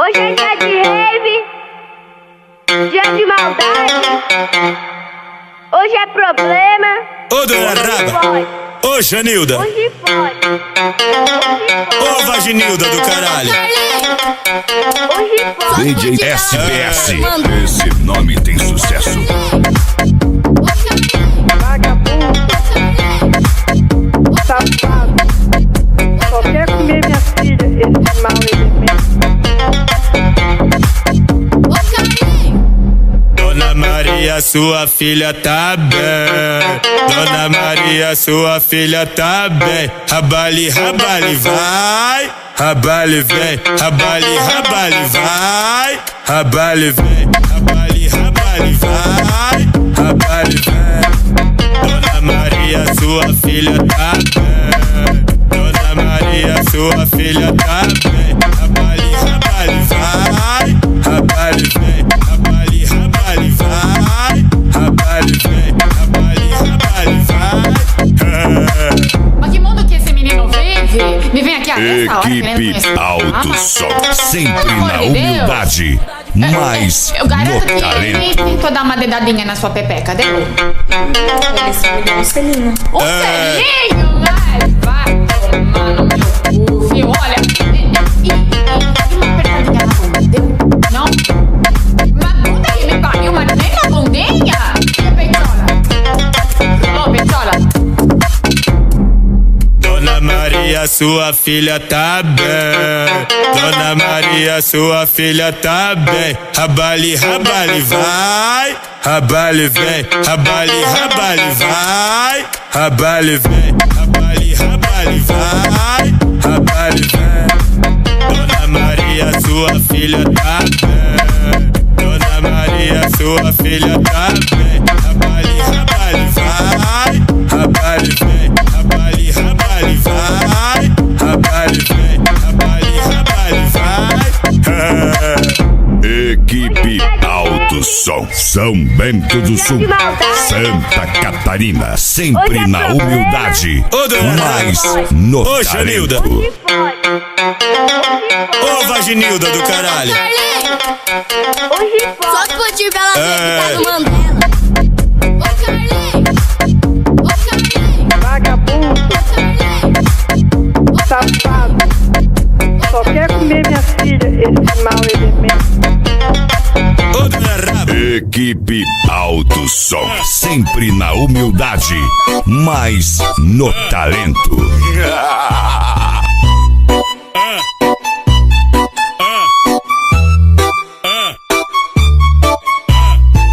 Hoje é dia de rave, dia de maldade. Hoje é problema. Ô dona Raba, ô Janilda, Hoje pode. ô Vaginilda do caralho. Hoje pode. DJ SBS, esse nome tem sucesso. Vagabundo, safado, só quer comer minha filha, esse mau elemento. Dona Maria, sua filha tá bem. Dona Maria, sua filha tá bem. Rabale, rabale, vai. Rabale, vem. Rabale, rabale, vai. Rabale, vem. Rabale, rabale, vai. Rabale, vem. Dona Maria, sua filha tá bem. Dona Maria, sua filha tá bem. Rabale, rabale, vai. Rabale, vem. Rabale, rabale, vai. Rabale, vem. Rabale, rabale, vai. Mas que mundo que esse menino vive? Me vem aqui a essa hora querendo Equipe conhecer. Alto Som, sempre Pelo amor na de Deus. humildade, mas Eu garanto no que talento. ele tentou dar uma dedadinha na sua pepeca, deu? Ele só me deu um selinho. Um selinho, mas vai tomar no meu cu, viu? Olha, e uma apertadinha na bunda, deu? Não? Mas puta que me pariu, mas nem na bundinha? E peitola? Ô, peitola. Dona Maria, sua filha tá bem. Dona Maria, sua filha tá bem. Rabale, rabale, vai. Rabale, vem. Rabale, rabale, vai. Rabale, vem. Rabale, rabale, vai. Rabale, vem. Dona Maria, sua filha tá bem. Dona Maria, sua filha tá bem. Rabale, rabale, vai. Rabale, vem. Rabale, rabale, vai. Rabale, vem. Rabale, rabale, vai. Equipe Alto Som, São Bento do Sul, Santa Catarina, sempre na humildade, Ô, dona mas Raba. no Ô, Janilda. talento. Hoje pode. Ô Vaginilda do caralho. Hoje pode. Só curtir pra ela ver que tá no É. Mandela. Ô Carlinhos, Vagabundo, safado, só quer comer minha filha, esse mau elemento. Ô dona Raba. Equipe Alto Som, sempre na humildade, mas no talento.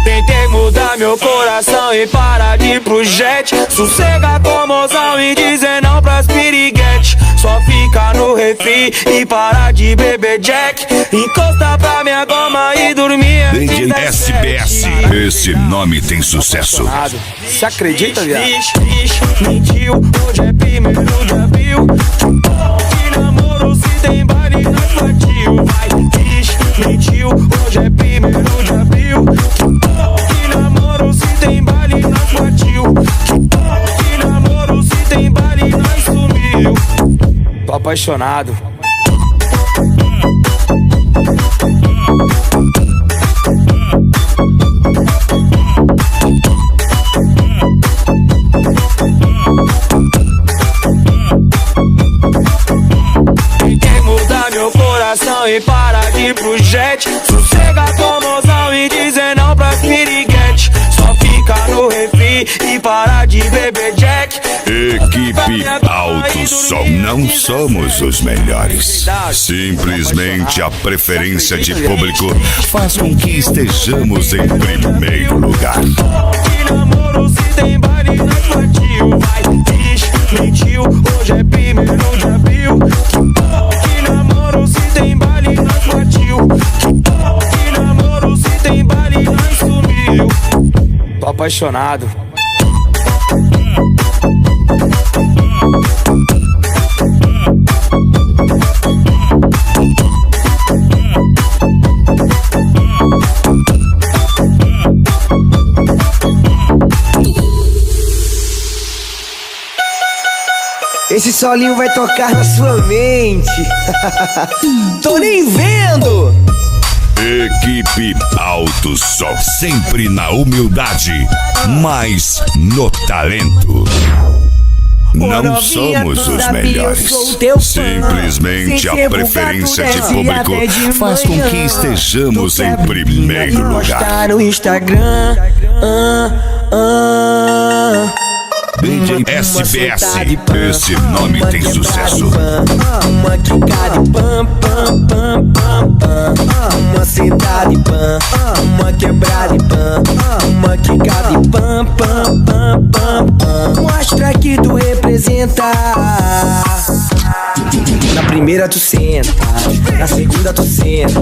Tentei mudar meu coração e parar de ir pro jet. Sossega com mozão e dizer não pras piriguete. Só fica no refri e parar de beber Jack. Encosta pra minha goma e dormir. DJ SBS, esse nome tem sucesso. Você acredita, viado? Mentiu, hoje é primeiro de abril. Que namoro se tem baile nós partiu. Vai, mentiu, hoje é primeiro de abril. Que namoro se tem baile nós partiu. Que namoro se tem baile nós sumiu. Tô apaixonado. Tentei mudar meu coração e parar de ir pro jet. Sossega com mozão e dizer não pras piriguete. Só fica no refri e parar de beber Jack. Equipe Alto Som, não somos os melhores. Simplesmente a preferência de público faz com que estejamos em primeiro lugar. Que namoro se tem baile nós partiu. Vai, mentiu, hoje é primeiro de abril. Que namoro se tem baile nós partiu. Que namoro se tem baile nós sumiu. Tô apaixonado. Esse solinho vai tocar na sua mente. Tô nem vendo. Equipe Alto Som, sempre na humildade, mas no talento. Não somos os melhores. Simplesmente a preferência de público faz com que estejamos em primeiro lugar. No Instagram, DJ SBS, esse nome tem sucesso. uma quicada de pam, pam, pam, pam, pam. Uma sentada de pam, uma quebrada de pam. Uma quicada de pam, pam, pam, pam, pam. Mostra que tu representa. Na primeira tu senta, na segunda tu senta,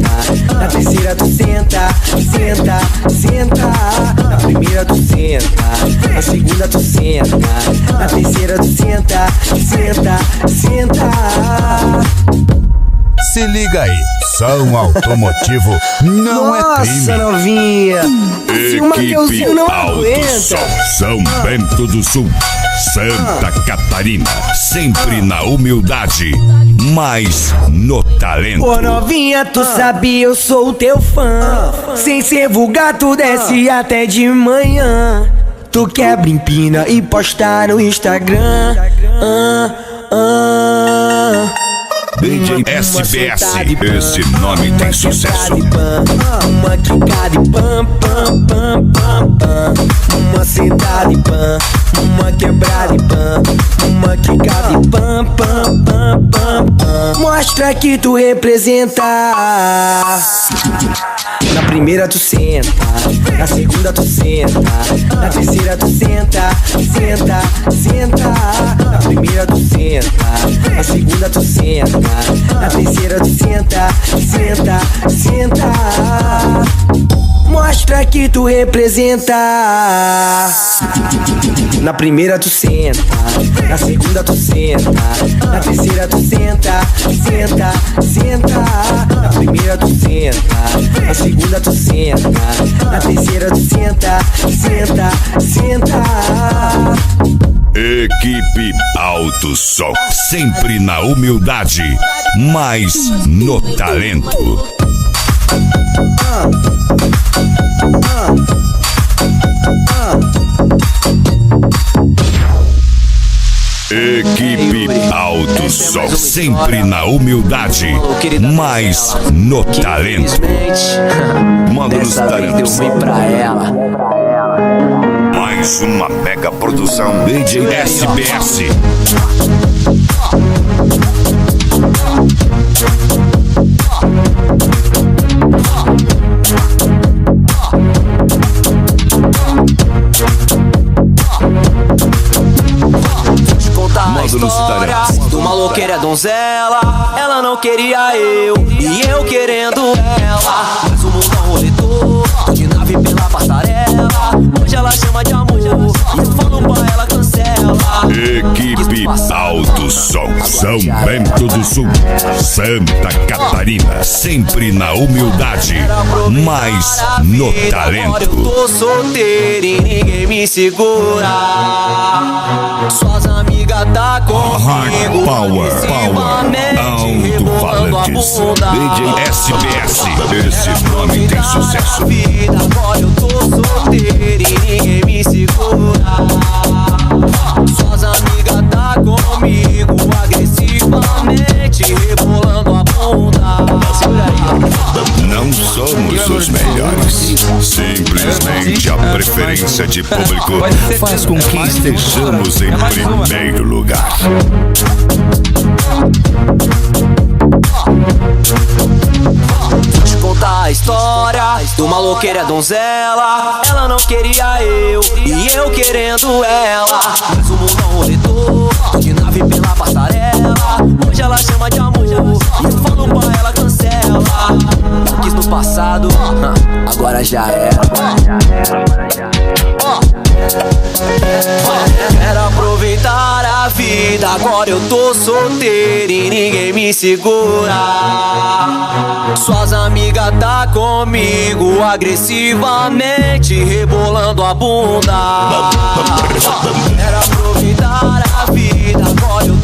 na terceira tu senta, senta, senta. Na primeira tu senta, na segunda tu senta, na terceira tu senta, senta, senta. Se liga aí, som automotivo não é crime. Nossa, novinha, se o Mateuzinho não Alto aguenta. Som, São Bento do Sul, Santa Catarina, sempre na humildade, mas no talento. Ô novinha, tu sabe eu sou o teu fã. Sem ser vulgar, tu desce até de manhã. Tu quebra, empina e posta no Instagram. DJ SBS, esse nome tem sucesso. Uma quicada de pam, pam, pam, pam, pam. Uma sentada de pam, uma quebrada de pam. Uma quicada de pam, pam, pam, pam, pam. Mostra que tu representa. Na primeira tu senta, na segunda tu senta, na terceira tu senta, senta, senta. Na primeira tu senta, na segunda tu senta, na terceira tu senta, senta, senta. Mostra que tu representa. Na primeira tu senta, na segunda tu senta, na terceira tu senta, senta, senta. Na primeira tu senta, na segunda tu senta, na terceira tu senta, senta, senta. Equipe Alto Som, sempre na humildade, mas no talento. Equipe Alto Som, sempre na humildade, mas no talento. Manda nos talentos. Mais uma mega produção DJ SBS. Módulos talentos. Do maloqueira donzela, ela não queria eu e eu querendo ela. Mas o mundão roletou, de nave pela passarela. Hoje ela chama de amor e eu falo pra ela cancela. Equipe Alto Som, São Bento do Sul, Santa Catarina, sempre na humildade, mas no talento. Agora eu tô solteiro e ninguém me segura. Suas amigas tá comigo. Power, alto-falantes. DJ SBS, esse nome tem sucesso. Agora eu tô solteiro e ninguém me segura. Suas amigas tá comigo agressivamente, rebolando a bunda. Não somos os melhores. Simplesmente a preferência de público faz com que estejamos em primeiro lugar. Vou te contar a história do maloqueira donzela. Ela não queria eu e eu querendo ela. Mas o mundão roletou, de nave pela passarela. Hoje ela chama de amor e eu falo pra ela cancela. Quis no passado, agora já era. Quero aproveitar a vida, agora eu tô solteiro e ninguém me segura. Suas amigas tá comigo agressivamente, rebolando a bunda. Quero aproveitar a vida, agora eu